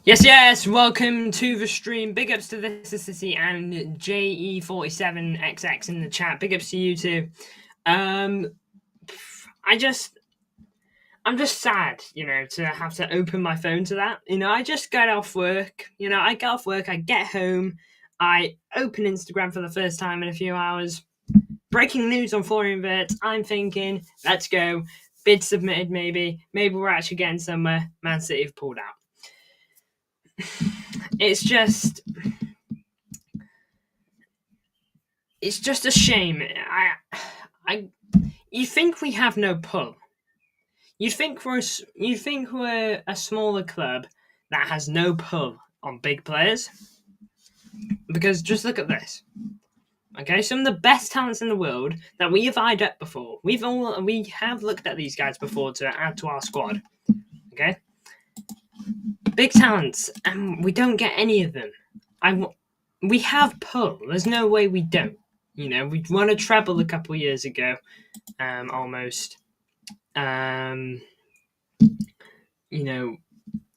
Yes, welcome to the stream. Big ups to This is City and JE47XX in the chat. Big ups to you too. I'm just sad, to have to open my phone to that. I just got off work. I get off work, I get home, I open Instagram for the first time in a few hours. Breaking news on Florian Wirtz. I'm thinking, let's go. Bid submitted, maybe. Maybe we're actually getting somewhere. Man City have pulled out. It's just a shame. You think we have no pull. You'd think we're a smaller club that has no pull on big players. Because just look at this. Okay, some of the best talents in the world that we have eyed up before. We have looked at these guys before to add to our squad. Okay, big talents, and we don't get any of them. We have pull. There's no way we don't. We won a treble a couple of years ago, almost. Treble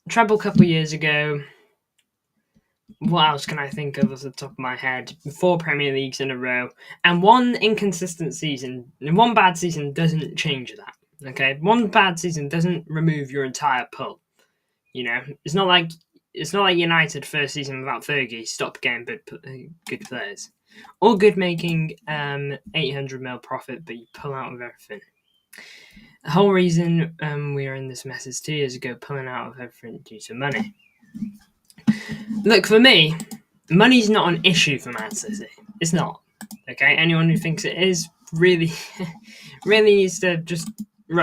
a couple of years ago. What else can I think of off the top of my head? 4 Premier Leagues in a row, and one inconsistent season. One bad season doesn't change that. Okay, one bad season doesn't remove your entire pull. It's not like United first season without Fergie stopped getting good players. All good making 800 mil profit, but you pull out of everything. The whole reason we are in this mess is 2 years ago, pulling out of everything due to money. Look, for me, money's not an issue for Man City. It's not. Okay, anyone who thinks it is really needs to just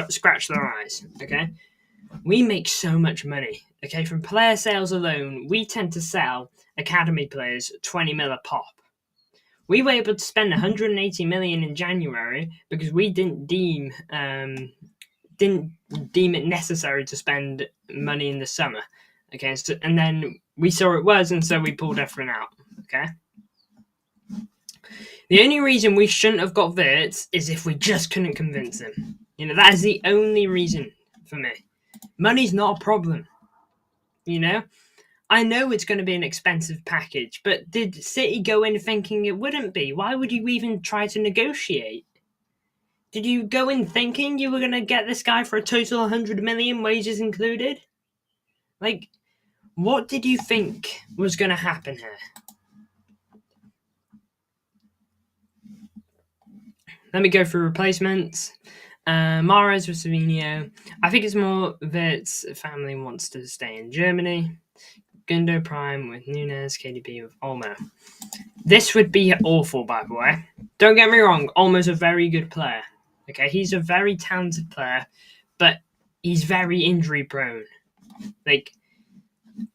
scratch their eyes. Okay, we make so much money. Okay, from player sales alone, we tend to sell academy players 20 mil a pop. We were able to spend 180 million in January because we didn't deem it necessary to spend money in the summer. Okay, and then we saw it was, and so we pulled everything out. Okay. The only reason we shouldn't have got Wirtz is if we just couldn't convince him. That is the only reason for me. Money's not a problem. I know it's going to be an expensive package, but did City go in thinking it wouldn't be? Why would you even try to negotiate? Did you go in thinking you were going to get this guy for a total 100 million, wages included? What did you think was going to happen here? Let me go through replacements. Mahrez with Savinho. I think it's more Wirtz family wants to stay in Germany. Gundo Prime with Nunes, KDB with Olmo. This would be awful, by the way. Don't get me wrong, Olmo's a very good player. Okay, he's a very talented player, but he's very injury prone.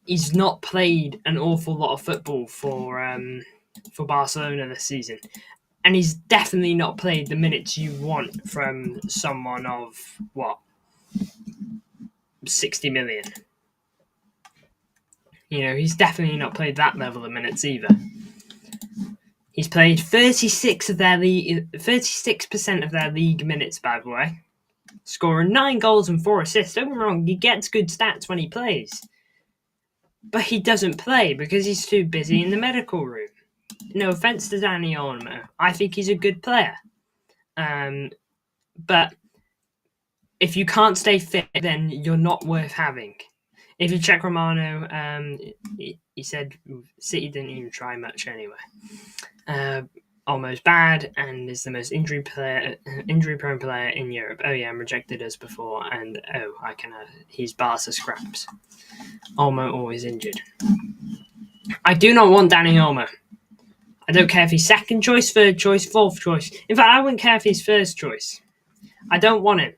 He's not played an awful lot of football for Barcelona this season. And he's definitely not played the minutes you want from someone of, 60 million. He's definitely not played that level of minutes either. He's played 36% of their league minutes, by the way. Scoring 9 goals and 4 assists. Don't get me wrong, he gets good stats when he plays. But he doesn't play because he's too busy in the medical room. No offense to Dani Olmo. I think he's a good player. But if you can't stay fit, then you're not worth having. If you check Romano, he said City didn't even try much anyway. Almost bad and is the most injury-prone player in Europe. Oh yeah, and rejected us before. And he's Barca scraps. Olmo always injured. I do not want Dani Olmo. I don't care if he's second choice, third choice, fourth choice. In fact, I wouldn't care if he's first choice. I don't want him.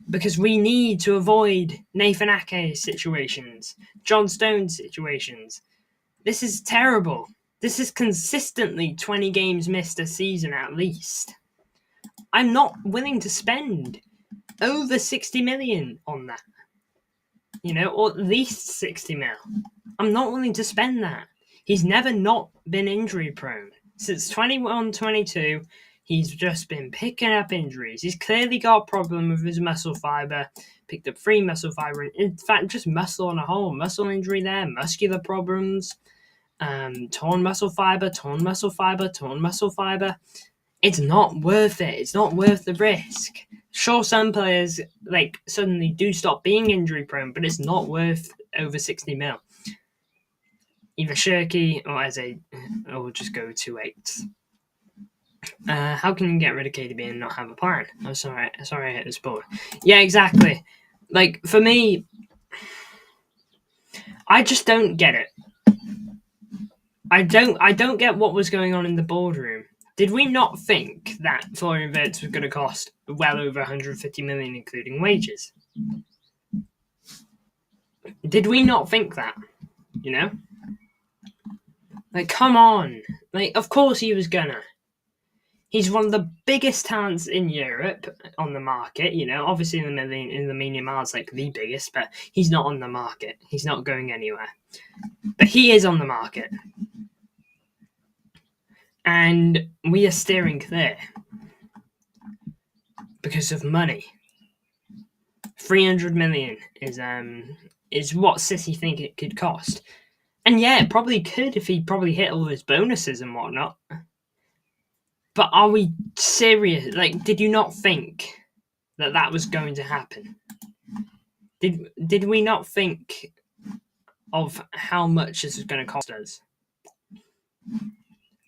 Because we need to avoid Nathan Ake situations, John Stones situations. This is terrible. This is consistently 20 games missed a season at least. I'm not willing to spend over 60 million on that. Or at least 60 mil. I'm not willing to spend that. He's never not been injury prone. Since 21-22, He's just been picking up injuries. He's clearly got a problem with his muscle fiber. Picked up 3 muscle fiber. In fact, just muscle on a whole. Muscle injury there. Muscular problems. Torn muscle fiber. Torn muscle fiber. Torn muscle fiber. It's not worth it. It's not worth the risk. Sure, some players suddenly do stop being injury prone, but it's not worth over 60 mil. Either Shirky or just go 2/8. How can you get rid of KDB and not have a plan? I'm sorry I hit the sport. Yeah, exactly. For me, I just don't get it. I don't get what was going on in the boardroom. Did we not think that Florian Wirtz was going to cost well over 150 million, including wages? Did we not think that? Come on. Of course he was gonna. He's one of the biggest talents in Europe on the market. Obviously in the medium miles, the biggest, but he's not on the market. He's not going anywhere. But he is on the market. And we are steering clear because of money. 300 million is what City think it could cost. And yeah, it probably could if he probably hit all his bonuses and whatnot. But are we serious? Did you not think that was going to happen? Did we not think of how much this was going to cost us?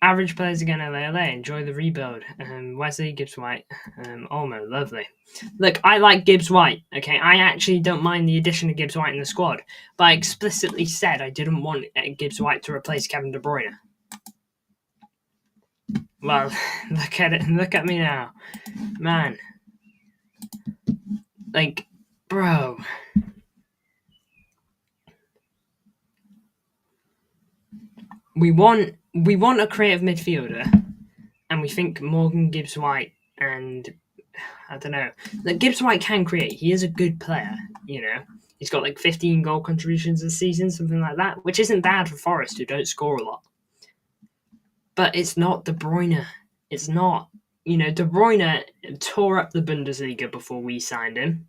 Average players again, LA. Enjoy the rebuild. Wesley, Gibbs White, Olmo, lovely. Look, I like Gibbs White. Okay, I actually don't mind the addition of Gibbs White in the squad, but I explicitly said I didn't want Gibbs White to replace Kevin De Bruyne. Well, look at it. Look at me now, man. Bro. We want a creative midfielder, and we think Morgan, Gibbs White, and I don't know. Gibbs White can create. He is a good player. He's got 15 goal contributions this season, something like that, which isn't bad for Forest, who don't score a lot. But it's not De Bruyne. It's not. De Bruyne tore up the Bundesliga before we signed him.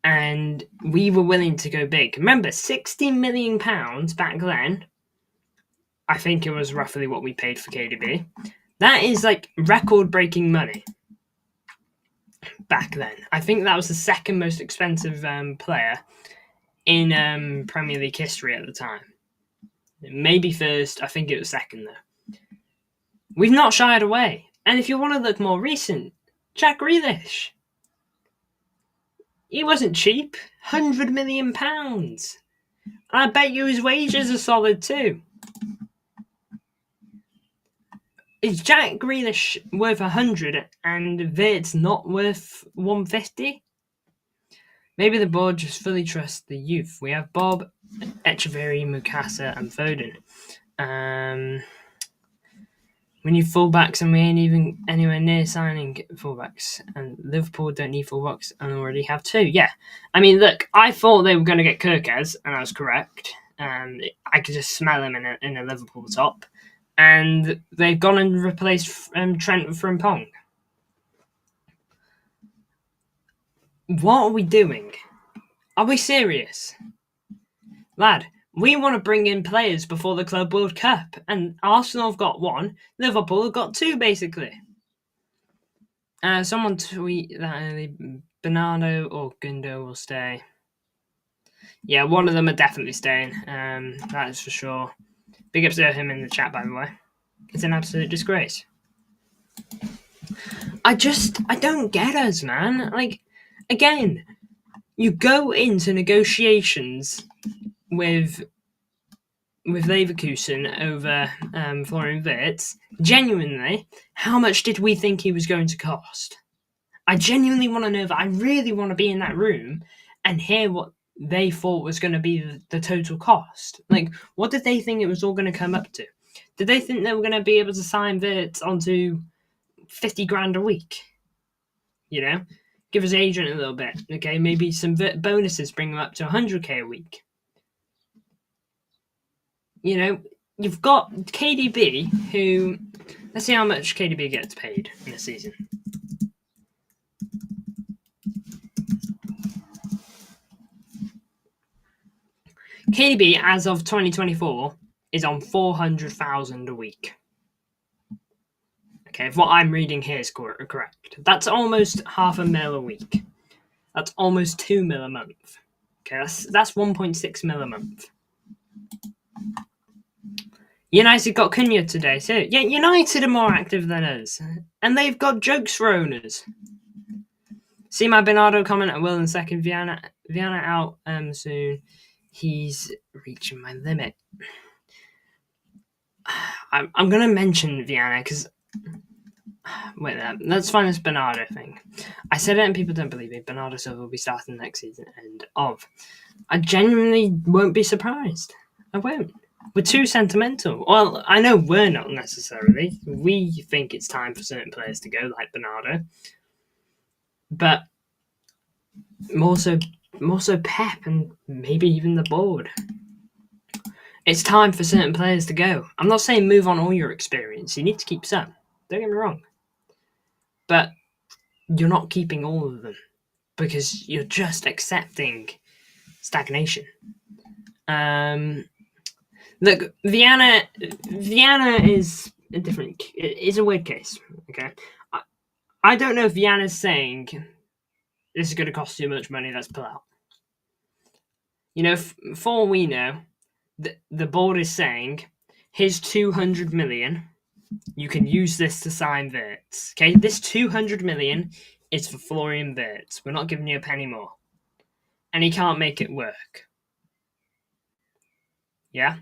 And we were willing to go big. Remember, £60 million back then. I think it was roughly what we paid for KDB. That is record-breaking money back then. I think that was the second most expensive player in Premier League history at the time. Maybe first. I think it was second, though. We've not shied away. And if you want to look more recent, Jack Grealish. He wasn't cheap. £100 million. And I bet you his wages are solid too. Is Jack Grealish worth 100 and Wirtz not worth 150? Maybe the board just fully trusts the youth. We have Bob, Echeverry, Mukasa, and Foden. We need fullbacks and we ain't even anywhere near signing fullbacks. And Liverpool don't need fullbacks and already have 2. Yeah. I mean, look, I thought they were going to get Kirkez, and I was correct. I could just smell him in a Liverpool top. And they've gone and replaced Trent with Frimpong. What are we doing? Are we serious? Lad, we want to bring in players before the Club World Cup. And Arsenal have got 1. Liverpool have got 2, basically. Someone tweet that Bernardo or Gundo will stay. Yeah, one of them are definitely staying. That is for sure. Big ups to him in the chat, by the way. It's an absolute disgrace. I don't get us, man. Again, you go into negotiations with Leverkusen over Florian Wirtz. Genuinely, how much did we think he was going to cost? I genuinely want to know that. I really want to be in that room and hear what they thought was going to be the total cost. What did they think it was all going to come up to? Did they think they were going to be able to sign Wirtz onto 50 grand a week? Give his agent a little bit. Okay, maybe some bonuses, bring him up to 100k a week. You've got KDB, who Let's see how much KDB gets paid in a season. KDB, as of 2024, is on 400,000 a week. Okay, if what I'm reading here is correct, that's almost $500,000 a week. That's almost $2 million a month. Okay, that's 1.6 million a month. United got Cunha today, so yeah, United are more active than us, and they've got jokes for owners. See my Bernardo comment, I will in a second. Viana out soon. He's reaching my limit. I'm going to mention Viana because... Wait there. Let's find this Bernardo thing. I said it and people don't believe me. Bernardo Silva will be starting next season. I genuinely won't be surprised. I won't. We're too sentimental. Well, I know we're not necessarily. We think it's time for certain players to go, like Bernardo. But more so Pep and maybe even the board. It's time for certain players to go. I'm not saying move on all your experience. You need to keep some. Don't get me wrong. But you're not keeping all of them because you're just accepting stagnation. Look, Viana is a different. It's a weird case. Okay, I don't know if Viana's saying this is going to cost too much money. Let's pull out. You know, for all we know, the board is saying here's 200 million. You can use this to sign Wirtz. Okay, this 200 million is for Florian Wirtz. We're not giving you a penny more, and he can't make it work. Yeah.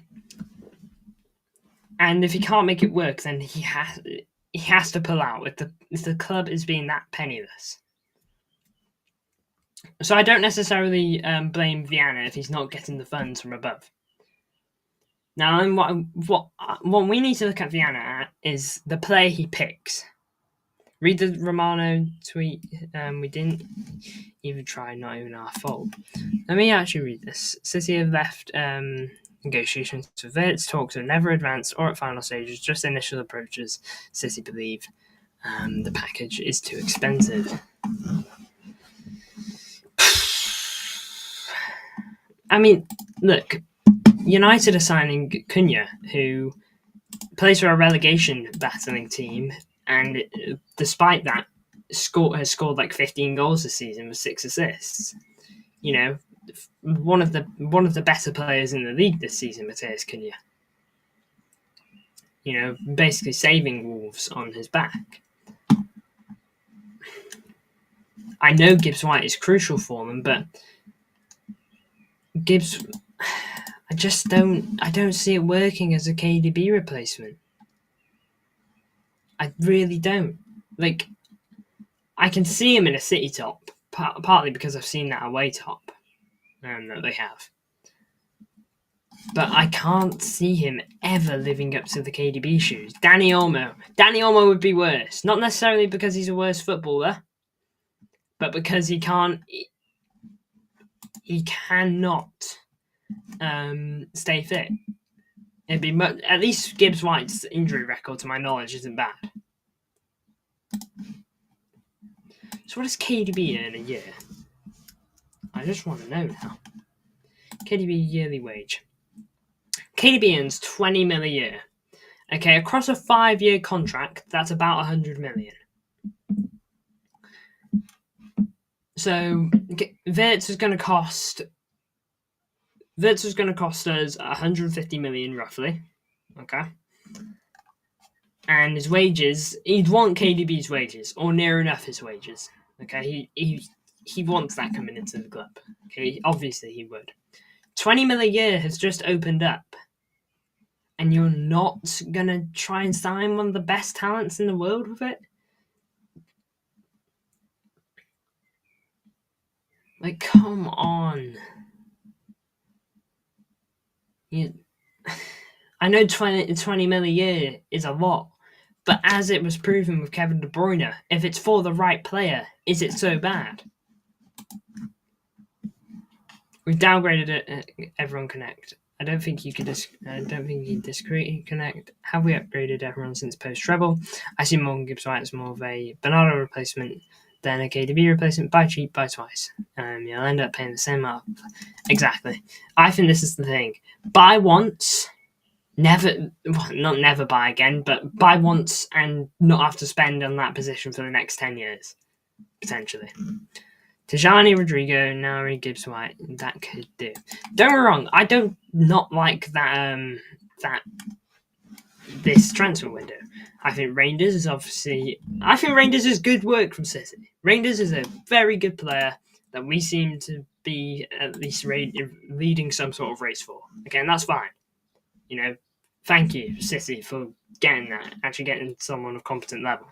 And if he can't make it work, then he has to pull out if the club is being that penniless. So I don't necessarily blame Viana if he's not getting the funds from above. Now, what we need to look at Viana at is the player he picks. Read the Romano tweet. We didn't even try, not even our fault. Let me actually read this. City have left negotiations with Wirtz. Talks are never advanced or at final stages, just initial approaches. City believe the package is too expensive. I mean, look, United are signing Cunha, who plays for a relegation battling team, and despite that, has scored like 15 goals this season with 6 assists. You know, one of the better players in the league this season, Matheus Cunha. You know, basically saving Wolves on his back. I know Gibbs White is crucial for them, but Gibbs, I don't see it working as a KDB replacement. I really don't. Like, I can see him in a City top, partly because I've seen that away top that they have. But I can't see him ever living up to the KDB shoes. Danny Olmo would be worse. Not necessarily because he's a worse footballer, but because he cannot stay fit. It'd be at least Gibbs White's injury record, to my knowledge, isn't bad. So what does KDB earn a year? I just want to know now. KDB yearly wage. KDB earns 20 mil a year. Okay, across a 5-year contract, that's about 100 million. So Wirtz is going to cost us 150 million roughly. Okay. And his wages, he'd want KDB's wages, or near enough his wages. Okay, he wants that coming into the club. Okay, obviously he would. 20 mil a year has just opened up, and you're not gonna try and sign one of the best talents in the world with it? Like, come on. I know 20 mil a year is a lot, but as it was proven with Kevin De Bruyne, if it's for the right player, is it so bad? We've downgraded it. Everyone connect. I don't think you could. I don't think you disagree. Connect. Have we upgraded everyone since post treble? I see Morgan Gibbs White as more of a Bernardo replacement than a KDB replacement. Buy cheap, buy twice. You'll end up paying the same amount. Exactly. I think this is the thing. Buy once, never, well, not never buy again, but buy once and not have to spend on that position for the next 10 years, potentially. Tijani, Rodrigo, Nari, Gibbs White, that could do. Don't get me wrong, I don't not like that this transfer window. I think Reinders is good work from City. Reinders is a very good player that we seem to be at least leading some sort of race for. Again, that's fine. Thank you, City, for getting that, actually getting someone of competent level.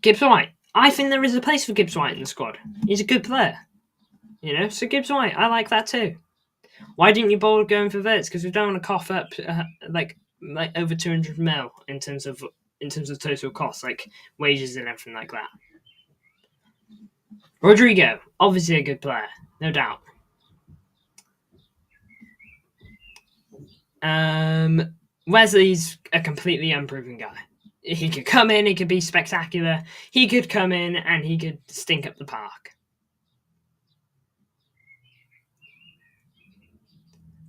Gibbs White. I think there is a place for Gibbs White in the squad. He's a good player. So Gibbs White, I like that too. Why didn't you bother going for Wirtz? Because we don't want to cough up like over 200 mil in terms of total costs, like wages and everything like that. Rodrigo, obviously a good player, no doubt. Wesley's a completely unproven guy. He could come in, he could be spectacular. He could come in and he could stink up the park.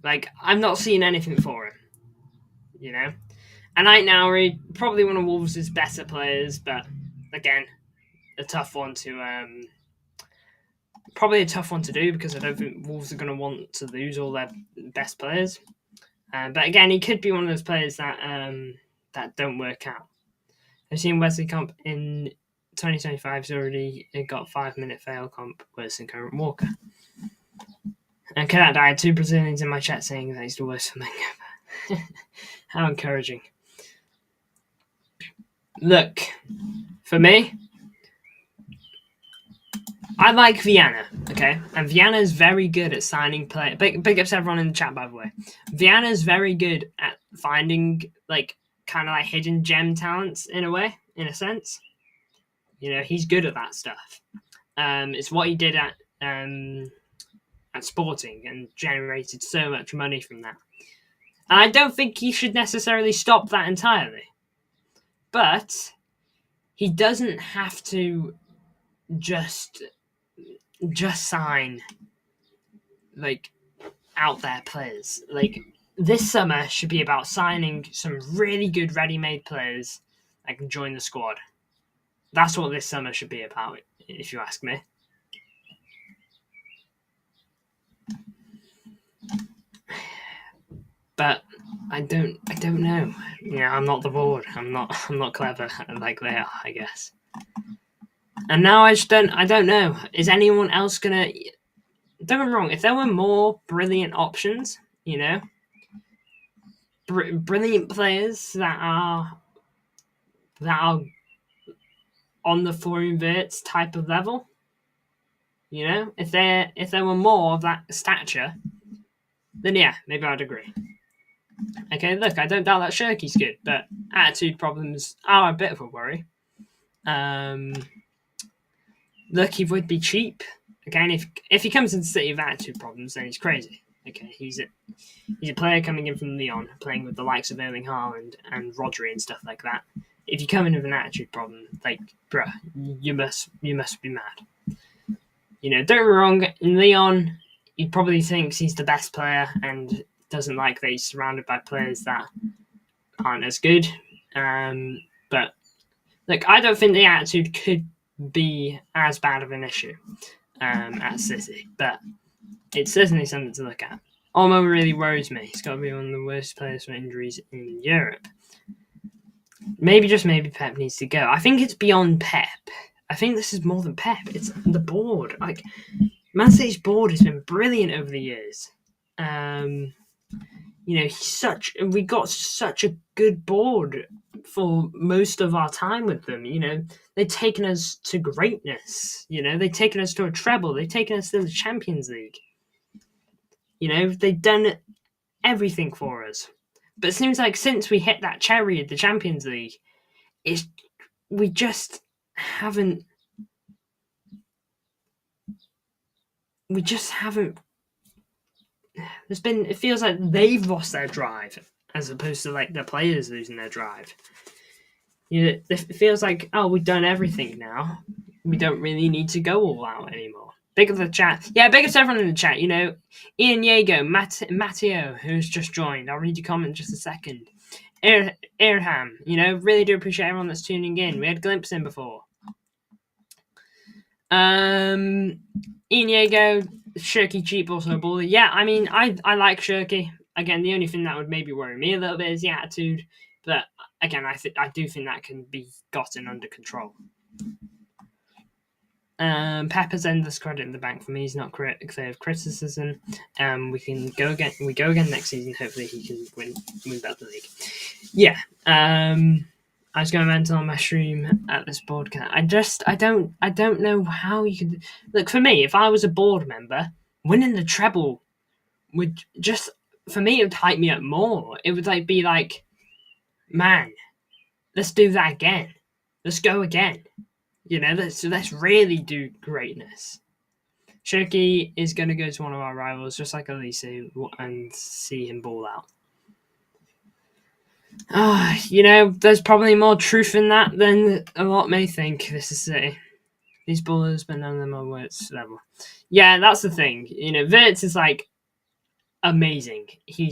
Like, I'm not seeing anything for him. And right now, probably one of Wolves' better players, but again, a tough one to probably a tough one to do because I don't think Wolves are going to want to lose all their best players. But again, he could be one of those players that don't work out. I've seen Wesley Comp in 2025 has already got 5-minute fail comp worse than current Walker. And Kadat died. 2 Brazilians in my chat saying that he's the worst thing ever. How encouraging. Look, for me, I like Viana, okay? And Viana's very good at signing players. Big ups everyone in the chat, by the way. Viana's very good at finding, kind of hidden gem talents in a sense. He's good at that stuff. It's what he did at Sporting and generated so much money from that. And I don't think he should necessarily stop that entirely. But he doesn't have to just sign out there players. This summer should be about signing some really good ready-made players that can join the squad. That's what this summer should be about, if you ask me. But I don't know. I'm not the board. I'm not clever like they are, I guess. And now I don't know. Is anyone else gonna? Don't get me wrong. If there were more brilliant options, brilliant players that are on the Florian Wirtz type of level, if there were more of that stature, then yeah, maybe I'd agree. Okay, look, I don't doubt that Shirky's good, but attitude problems are a bit of a worry. Look, he would be cheap. Okay, and if he comes into the City with attitude problems, then he's crazy. Okay, he's a player coming in from Lyon, playing with the likes of Erling Haaland and Rodri and stuff like that. If you come in with an attitude problem, bruh, you must be mad. Don't get me wrong, in Lyon, he probably thinks he's the best player and doesn't like that he's surrounded by players that aren't as good. But look, I don't think the attitude could be as bad of an issue at City, but it's certainly something to look at. Olmo really worries me. He's got to be one of the worst players for injuries in Europe. Maybe, just maybe, Pep needs to go. I think it's beyond Pep. I think this is more than Pep. It's the board. Man City's board has been brilliant over the years. We got such a good board for most of our time with them. They've taken us to greatness. They've taken us to a treble. They've taken us to the Champions League. They've done everything for us. But it seems like since we hit that cherry at the Champions League, we just haven't we just haven't. It feels like they've lost their drive as opposed to like the players losing their drive. It feels like, oh, we've done everything now. We don't really need to go all out anymore. Big up the chat. Yeah, big up to everyone in the chat. Ian Yago, Matteo, who's just joined. I'll read your comment in just a second. Irham, really do appreciate everyone that's tuning in. We had Glimpse in before. Ian Yago, Shirky cheap, also a baller. Yeah, I mean, I like Shirky. Again, the only thing that would maybe worry me a little bit is the attitude. But again, I do think that can be gotten under control. Pepper's endless credit in the bank for me. He's not clear of criticism. We can go again. We go again next season. Hopefully, he can win back the league. Yeah. I was going mental on my stream at this podcast. I don't know how you could look. For me, if I was a board member, winning the treble would just, for me, it would hype me up more. It would be like, man, let's do that again. Let's go again. Let's really do greatness. Shirky is going to go to one of our rivals, just like Elise, and see him ball out. There's probably more truth in that than a lot may think. This is City. These ballers, but none of them are Wirtz level. Yeah, that's the thing. Wirtz is amazing. He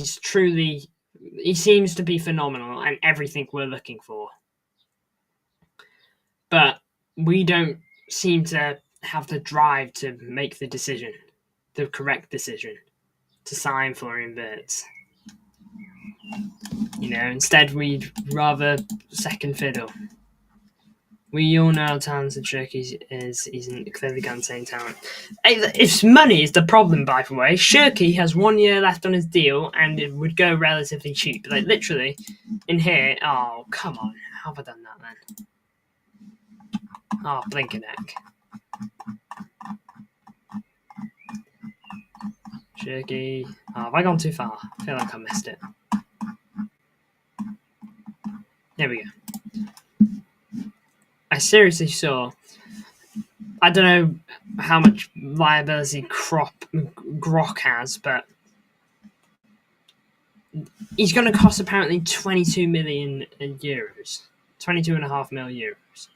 seems to be phenomenal and everything we're looking for. But we don't seem to have the drive to make the correct decision, to sign Florian Wirtz. Instead we'd rather second fiddle. We all know how talented Shirky is. He's clearly got insane talent. If money is the problem, by the way, Shirky has 1 year left on his deal and it would go relatively cheap. Literally, in here, oh, come on. How have I done that then? Oh, blinking heck. Shirky. Oh, have I gone too far? I feel like I missed it. There we go. I seriously saw. I don't know how much liability Grok has, but he's going to cost apparently 22 million euros. 22.5 million euros.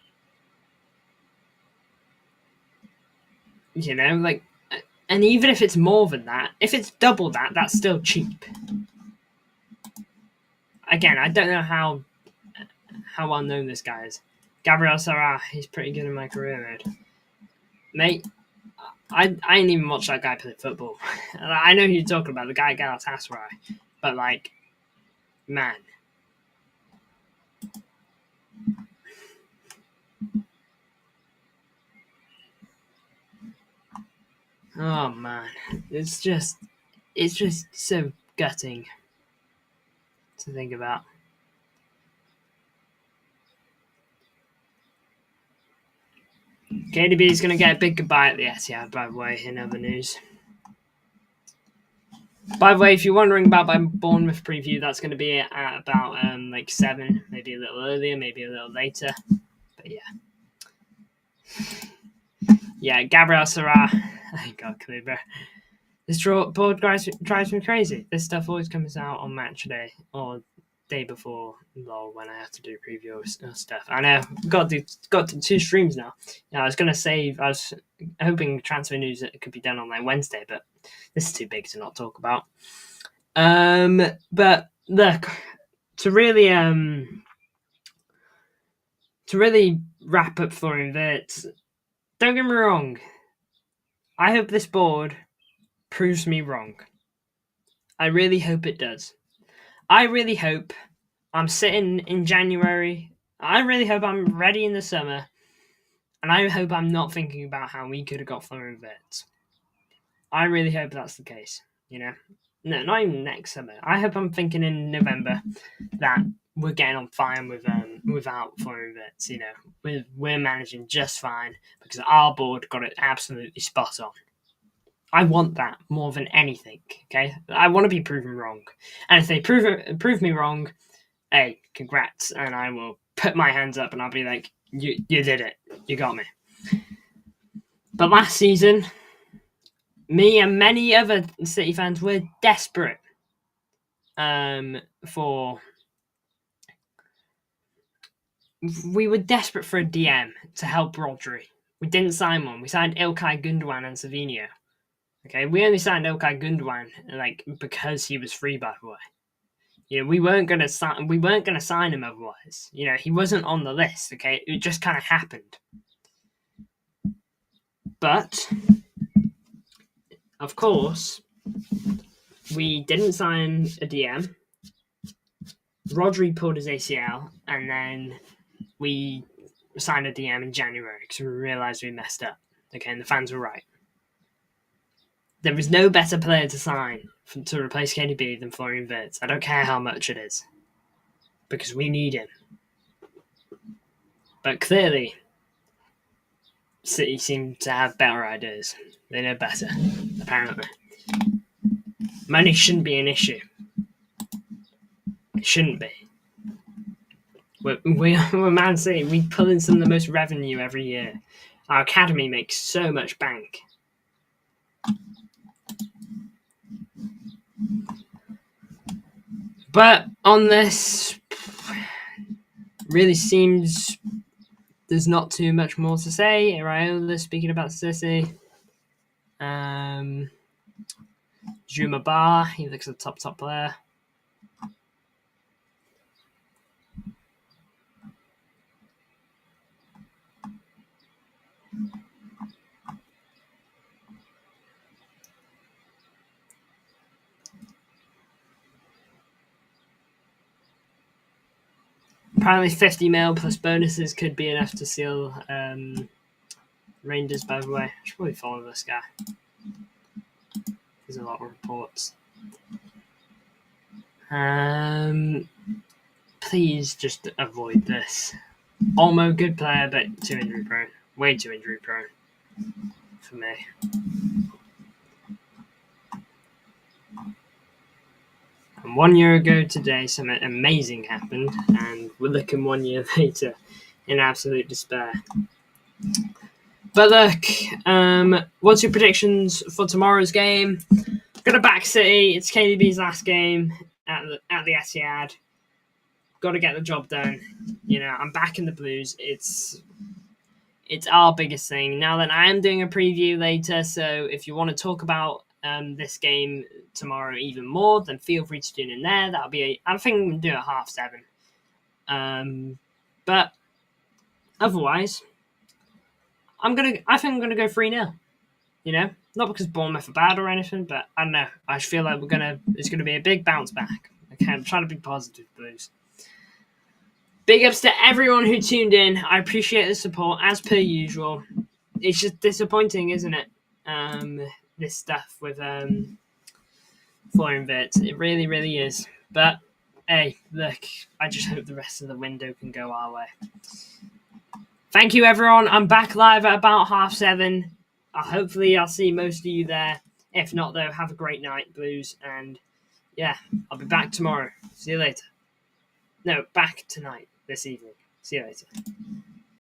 And even if it's more than that, if it's double that, that's still cheap. Again, I don't know how well known this guy is. Gabriel Sarah, he's pretty good in my career mode. Mate, I ain't even watched that guy play football. I know who you're talking about, the guy at Galatasaray. But, man. Oh, man. It's just so gutting to think about. KDB is going to get a big goodbye at the Etihad, by the way, in other news. By the way, if you're wondering about my Bournemouth preview, that's going to be at about 7, maybe a little earlier, maybe a little later. But yeah, Gabriel Sarah. I got Kluber. This board drives me crazy. This stuff always comes out on match day or day before when I have to do preview stuff. I know got to 2 streams now. I was hoping transfer news could be done on Wednesday, but this is too big to not talk about. But look, to really wrap up Florian Wirtz, don't get me wrong. I hope this board proves me wrong. I really hope it does. I really hope I'm sitting in January. I really hope I'm ready in the summer. And I hope I'm not thinking about how we could have got Florian Wirtz. I really hope that's the case. No, not even next summer. I hope I'm thinking in November that we're getting on fine without Florian Wirtz. We're managing just fine because our board got it absolutely spot on. I want that more than anything, okay? I want to be proven wrong. And if they prove me wrong, hey, congrats. And I will put my hands up and I'll be like, you did it. You got me. But last season, me and many other City fans were desperate for a DM to help Rodri. We didn't sign one. We signed Ilkay Gundogan and Savinho. Okay, we only signed Ilkay Gundogan because he was free, by the way. We weren't gonna sign. We weren't gonna sign him otherwise. He wasn't on the list. Okay, it just kind of happened. But of course, we didn't sign a DM. Rodri pulled his ACL, and then we signed a DM in January because we realised we messed up. Okay, and the fans were right. There is no better player to sign to replace KDB than Florian Wirtz. I don't care how much it is, because we need him. But clearly, City seem to have better ideas. They know better, apparently. Money shouldn't be an issue. It shouldn't be. We're Man City. We pull in some of the most revenue every year. Our academy makes so much bank. But on this, really seems there's not too much more to say. Iraola speaking about City. Juma Bar, he looks a top player. Apparently 50 mil plus bonuses could be enough to seal Rangers, by the way. I should probably follow this guy. There's a lot of reports. Please just avoid this. Olmo, good player, but too injury prone. Way too injury prone for me. And 1 year ago today, something amazing happened, and we're looking 1 year later in absolute despair. But look, what's your predictions for tomorrow's game? Got to back City. It's KDB's last game at the Etihad. Got to get the job done. I'm back in the Blues. It's our biggest thing. Now that I am doing a preview later, so if you want to talk about this game tomorrow even more, then feel free to tune in there. That'll be I think we'll do it at 7:30. But otherwise, I think I'm gonna go 3-0. Not because Bournemouth are bad or anything, but I don't know. I feel like it's gonna be a big bounce back. Okay, I'm trying to be positive, Blues. Big ups to everyone who tuned in. I appreciate the support as per usual. It's just disappointing, isn't it? This stuff with Florian Wirtz. It really, really is. But hey, look, I just hope the rest of the window can go our way. Thank you, everyone. I'm back live at about 7:30. Hopefully, I'll see most of you there. If not, though, have a great night, Blues. And yeah, I'll be back tomorrow. See you later. No, back tonight, this evening. See you later.